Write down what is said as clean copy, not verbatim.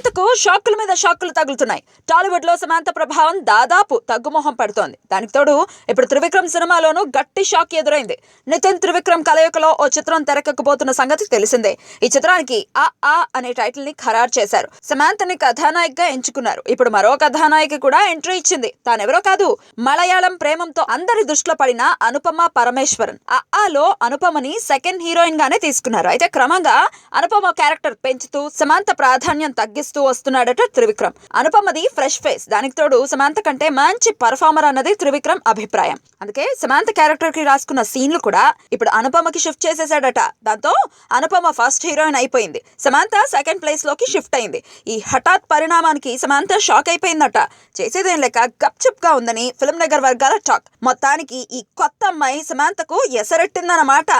సమంతకు షాకుల మీద షాకులు తగులుతున్నాయి. టాలీవుడ్ లో సమంత ప్రభావం దాదాపు తగ్గుమొహం పడుతోంది. దానికి తోడు ఇప్పుడు త్రివిక్రమ్ సినిమాలోనూ గట్టి షాక్ ఎదురైంది. నితిన్ త్రివిక్రమ్ కలయికలో ఓ చిత్రం తెరకెక్కబోతున్న సంగతి తెలిసిందే. ఈ చిత్రానికి ఆ అనే టైటిల్ ని ఖరారు చేశారు. సమంతని కథానాయికగా ఎంచుకున్నారు. ఇప్పుడు మరో కథానాయిక కూడా ఎంట్రీ ఇచ్చింది. తానెవరో కాదు, మలయాళం ప్రేమంతో అందరి దృష్టిలో పడిన అనుపమ పరమేశ్వరన్. ఆలో అనుపమని సెకండ్ హీరోయిన్ గానే తీసుకున్నారు. అయితే క్రమంగా అనుపమ క్యారెక్టర్ పెంచుతూ సమంత ప్రాధాన్యం తగ్గిస్తూ వస్తున్నాడట త్రివిక్రమ్. అనుపమది ఫ్రెష్ ఫేస్, దానికి తోడు సమంత కంటే మంచి పర్ఫార్మర్ అన్నది త్రివిక్రమ్ అభిప్రాయం. అందుకే సమంత క్యారెక్టర్ కి రాసుకున్న సీన్లు కూడా ఇప్పుడు అనుపమకి షిఫ్ట్ చేసేసాడట. దాంతో అనుపమ ఫస్ట్ హీరోయిన్ అయిపోయింది, సమంత సెకండ్ ప్లేస్ లోకి షిఫ్ట్ అయింది. ఈ హఠాత్ పరిణామానికి సమంత షాక్ అయిపోయిందట. చేసేదేం లేక గప్చుప్ గా ఉందని ఫిల్మ్ నగర్ వర్గాల టాక్. మొత్తానికి ఈ కొత్త అమ్మాయి సమంతకు ఎసరెట్టిందన్నమాట.